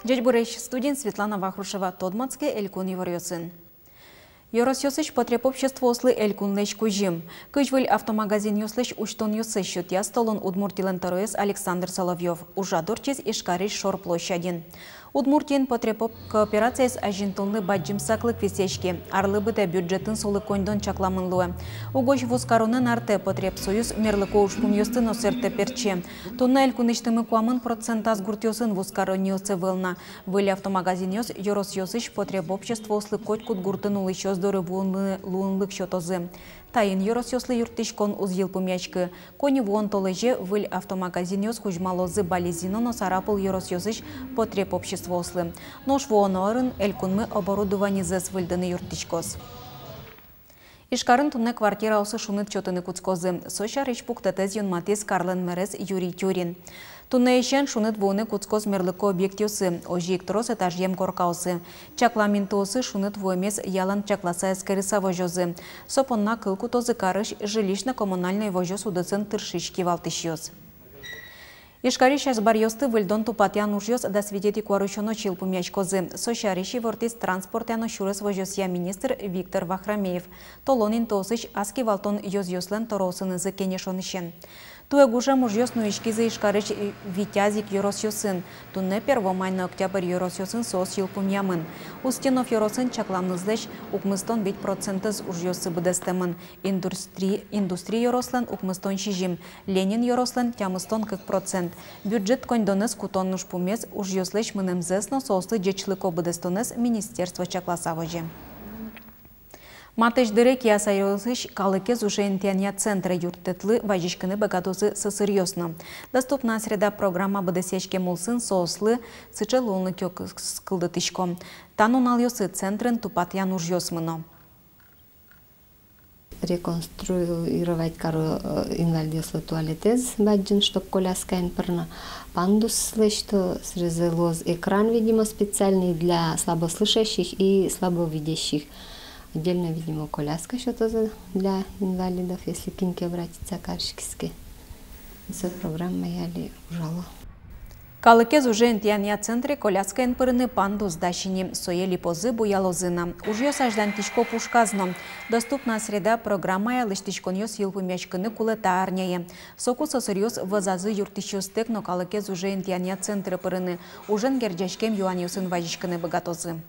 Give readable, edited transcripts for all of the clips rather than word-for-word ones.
Джечбурейш студент Светлана Вахрушева Тодмацке Элькун Еварьосын. Yorosyosysh потреб общества ослы Элькун лещ кужим. Кыжвыль автомагазин юслещ уштон юсы счетя столон Удмуртилен Тароес Александр Соловьев. Ужадорчиз Ишкариш Шор площадин. Удмуртин потреб кооперация с ажинтонлы баджим саклык висечки. Арлыбыда бюджетын солы кондон чакламынлуы. Угош вускаронын арте потреб союз мерлыко ушпум юстын осерте перче. Тонна Элькуныштымы куамын процентаз гуртёсын вускарониосы вылна. Выль автомагазин юс Yorosyosysh потреб общества ослы котькут гуртын улыщёс доры луынлык счетозы. Тайын Yorosyosyly юртишкон узъел помячкы. Кони вон толеже выль автомагазин юс хужмалозы балезино сарапыл Yorosyosysh потреб общества ослы. Нош воонорын Элькунмы оборудование зэс выльдыны юртишкос. Ишкарын тунне квартира осы шуныт чотыны куцкозы. Соша речпук тетез юнматис Карлен Мерес Юрий Тюрин. Тунне ишен шунет воны куцкоз мерлыко объектиосы, ожик трос этажем коркаусы. Чакламентосы шунет воемес ялан чакласа эскериса вожозы. Сопонна кылку тозы карыш жилищно-коммунальный вожоз удыцын тыршички валтышьёз. Ишкариш барьёсты выльдон тупатян ужьёс да свидети куаручоно чилпу мячкозы. Сошариши вортис транспортяно шурес вожосья министр Виктор Вахрамеев. Толонин тосыч аски валтон ёз-ёслен торосынызы кенешонышен. Туе гужа мужьёс нуишкизы Ишкариш Витязик Yorosyoсын. Тунне 1 октябрь Yorosyoсын соос чилпу мямын. Устенов Йоросын чакламнызлеш укмыстон 5% ужьёсы быдестемын. Индустрия Йорослен укмыстон шижим. Ленин Йорослен тямыстон 40%. Бюджет кондонес кутоннуш пумес ужьёслеш мынемзесно соослы джечлыко быдестонес министерство чакласавожи. Матыш дырек ясайросыш калыкез уже интяния центра юртетлы вajishkыны богатозы сосырьёсно. Доступна среда программа бдсечке мулсын соослы сычелунлы кёк скылдытышко. Танун алёсы центрын тупатян ужьёсмыно. Реконструировать инвалидослы туалетез баджин, чтоб коляска инперна. Пандус, что срезалось экран, видимо, специальный для слабослышащих и слабовидящих. Отдельно, видимо, коляска что-то для инвалидов, если кинки обратиться каршкиски. Эта программа я ли ужала. Калыкез уже интяния центре коляска инпырыны пандус дащини соели позы буялозына. Ужьёс аждан тишко пушказно. Доступна среда программа я лыштишконьёс елпу мячкыны кулета арняе. Соку сосырьёс вазазы юртишёс текно калыкез уже интяния центре пырыны. Ужен герджашкем юаньёсын вajishkыны богатозы.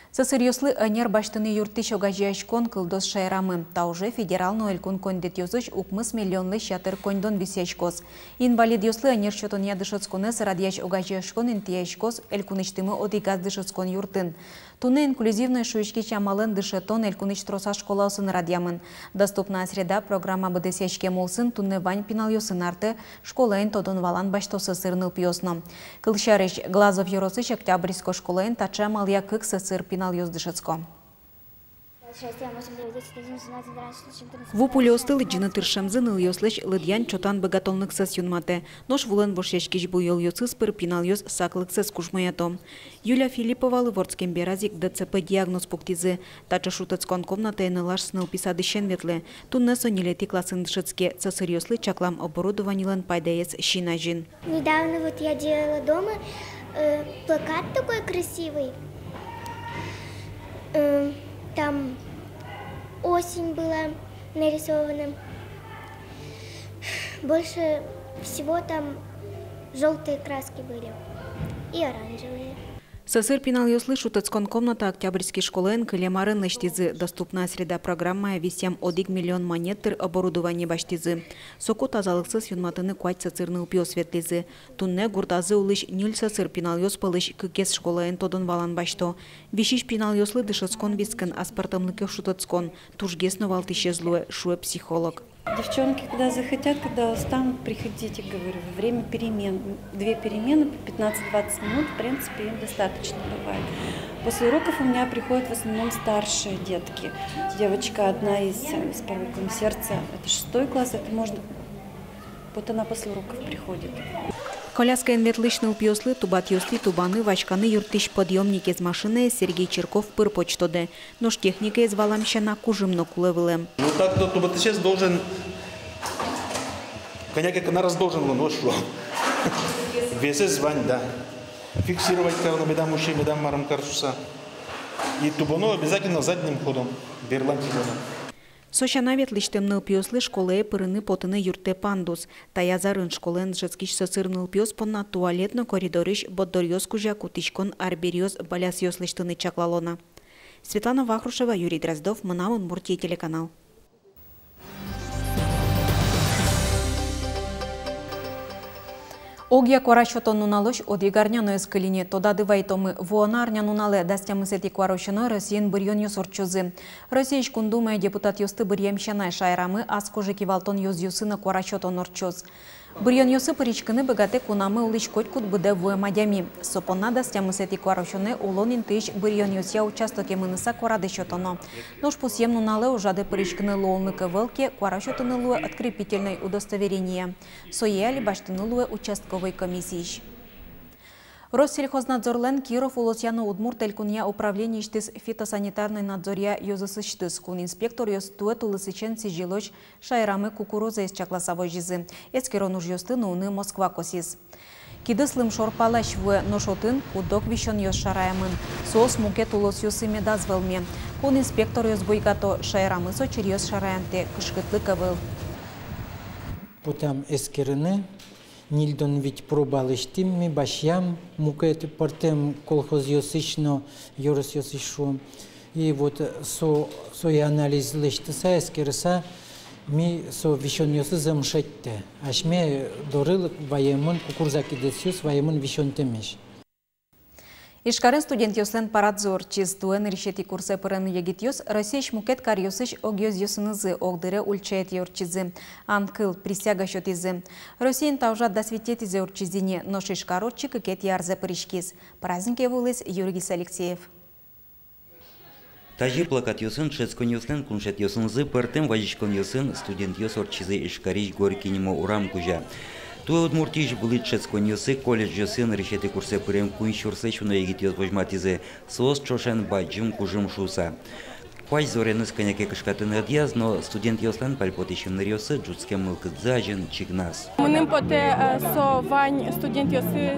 Сосырьёслы анер баштыны юртыш огажиашкон кылдос шайрамы. Та уже федералны элькун кондет ёзыш укмыс миллионлы шатыр кондон бисяшкос. Инвалид ёслы анер шотон ядышыцконы сарадьяш огажиашкон интияшкос элькуныштымы одигаз дышыцкон юртын. Туны инклюзивный шуишки чамалын дышетон элькуныш троса школасын радьямын. Доступна среда программа бдсячке молсын туны вань пинал ёсын арты школаин тодон валан баштосы сырныл пьёсно. Кылшарыш Глазов Yorosыш Октябрьско школаин тача малия кык сыр пинал ёздышыцко. Вупулёстыл джины тыршамзын ыльёслыш лыдьян чотан богатолныксыз юнмате. Нош вулен боршешкиш буйыл ёсыз пыр пинал ёс саклыксыз кушмаято. Юлия Филиппова Лыворцкем беразик ДЦП диагноз пуктизы. Тача шутыцкон комната энылаш сныл писадышен ветле. Тунне сонилети классын дышыцке сосырьёслы чаклам оборудованийлан пайдаец шинажин. Недавно вот я делала дома плакат такой красивый. Там осень была нарисована. Больше всего там желтые краски были и оранжевые. Сосыр пинал ёслы шутыцкон комната Октябрьский школын кылемарын лыштизы. Доступная среда программа висям 1 миллион монеттер оборудование баштизы. Соку тазалыксыз юнматыны куать сацырны упио светлизы. Тунне гуртазы улыш нюль сосыр пинал ёс пылыш кыкес школын тодон валан башто. Вишиш пинал ёслы дышыцкон бискін аспартамлыке шутыцкон. Тужгесно валтышезлуе шуе психолог. Девчонки, когда захотят, когда устанут, приходите, говорю, во время перемен. 2 перемены по 15-20 минут, в принципе, им достаточно бывает. После уроков у меня приходят в основном старшие детки. Девочка одна из пороком сердца, это 6 класс, это можно Вот она после уроков приходит. Коляска инветлышныл пьослы, тубат юсли, тубаны, вачканы юртыш подъемник из машины Сергей Черков пыр почтоде. Нож техника из валамщана кужимно кулевылем. Ну так, то тубат сейчас должен, коняк на раз должен нож весы звань, да. Фиксировать карну медам уши, медам марам карсуса. И тубано обязательно задним ходом, берлантигоном. Сочанавет лиштемныл пьослы школе пырыны потыны юрте пандус. Таязарын школен жецкиш сосырныл пьос понна туалетно коридорыш боддорьоз кужа кутишкон арберьоз балясьоз лиштыны чаклалона. Светлана Вахрушева, Юрий Дроздов, Мана, Удмуртия телеканал. Огия кварашото нуналош одигарняно ескалине тодады вайтомы вуонарня нунале дастямы сети кварашоно Россиен бырьон юсорчузы. Россияш кундумая депутат юсты бырьямщана шайрамы аскожи кивалтон юз юсына кварашото норчоз. Бырьон юсы пыричкыны богате кунамы улышкоть кут быде вуэмадями. Сопона дастямы сети кварашоне улонин тыш бырьон юсья участоке мыныса кварады шотоно. Нож пусьем нунале ужады пыричкыны лоулныка велке кварашотыны луэ открепительное удостоверение. Соеяли баштыны луэ участковой комиссии. Россельхознадзорлен Киров улосяно удмурт элькуния управление штыс фитосанитарный надзория юзысы штыс. Кун инспектор юстуэт улысычен сижилоч шайрамы кукуруза из чакласавой жизы. Эскерон уж юстыны уны Москва косис. Кидыслым шорпалаш вуэ ношотын кудок вишон юз шараямын. Соос мукет улос юсы медазвелме. Кун инспектор юз буйгато шайрамы сочер юз шараямте кышкытлы кавыл. Потом эскерыны. Нильдон ведь пробалыштим ми башьям мукет портем колхоз йосышно йорос йосышу. И вот со и анализ лыштыса эскерса ми со вишон йосы замшетте. Аш ми дорыл ваемон кукурзаки десюс ваемон вишон темеш. Ишкарын студент юслен парадзор чиз дуэн решети курсы пырын егит Россияш мукет кар юсыш огёз юсынызы огдыре ульчает юрчизы. Анкыл присяга шотизы. Россиян таужат досвететизе урчизине, но шишкаротчик и кет ярзе паришкиз. Празднике вулыс Юрий Алексеев. Тажи плакат юсын, шецкон юслен, куншет юсынзы, пыртым вазичкон юсын, студент юс орчизы ишкариш горькинимо урам кужа. Туе удмуртиш были шецкон юсы, колледж юсын, решети курсы пырем куншурсы, шуно егит юс вожматизы, соос чошен баджим кужим шуса. Паш зореныз коняке кышкатын адьяз, но студент юслен пальпотишим нырьосы, джутскем мылкыдзажен чигнас. Мыным поте со вань студент юсы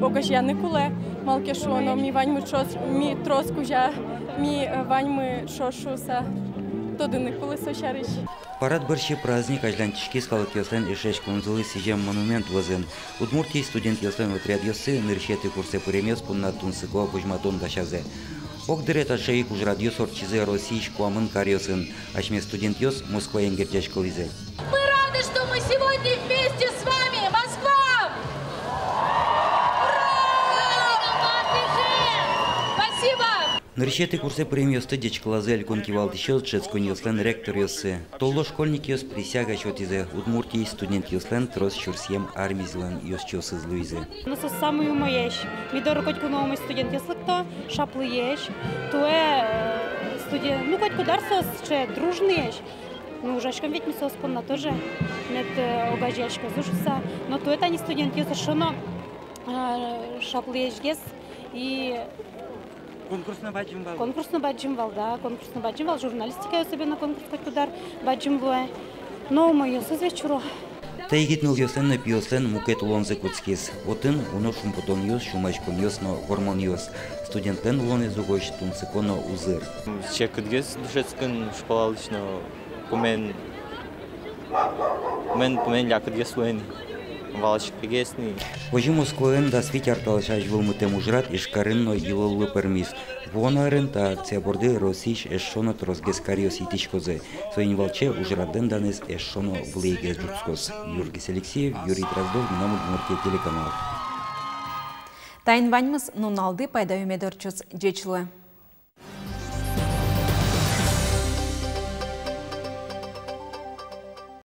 огажьяны куле, малке шуно, ми вань мы шос, ми трос кужа, ми вань мы шошуса, тодыны кулы сошарыш. Парад борщи праздник ажлантички скалок юслен и шесть конзулы сижем монумент возен. Удмуртий студент юслен отряд юсы, нырщеты курсы пуремес пунна тунсыко бужматон дашазе. Огдырет ашаик уж радиос орчизе российшку амын карьосын, ашме студент юс Москва енгердяш колизе. Мы рады, что мы сегодня вместе с вами, Москва! Спасибо! Нырщеты курсы премиосты дечклазы алькон кивалды счет шецкон юслен ректор юсы. Толло школьник юс присяга счетизе. Удмуртий студент юслен трос чурсьем армизлен юс чос из Луизы. Ну со самую моєш. Ми дороготьку новому студент юслekto шаплыеш. Туе студент, ну котьку дарсос ще дружныеш. Ну ужашком ведь ми соспонна тоже. Нет огажешка зушса. Но туе тани студент юс шоно шаплыеш гес и Конкурсно баджимвал. Конкурсно баджимвал, да. Конкурсно баджимвал. Журналистика себе на конкурс котьку дар баджимвал. Но мы юс извечуро. Тайгитнул юслен на пиослен мукет улонзе куцкис. Отын уно шумпотон юс, шумачкон юс, но гормон юс. Студентлен улоне зугош тунсыконо узыр. Чекыдгес душецкан школалично помен лякыдгес луэн валачкыгесни. Ожи Москвен да свит арталашаш вылмытем ужрат ишкарынно илоллы пермис. Вонарын та акция борды Российш эшшоно тросгес кариос итичкозе. Своин волче ужраден данес эшшоно влейгес джутскос. Юрий Алексеев, Юрий Дроздов, Мана, Удмуртия телеканал. Тайн ваньмыз нуналды пайда умедорчуз джечлы.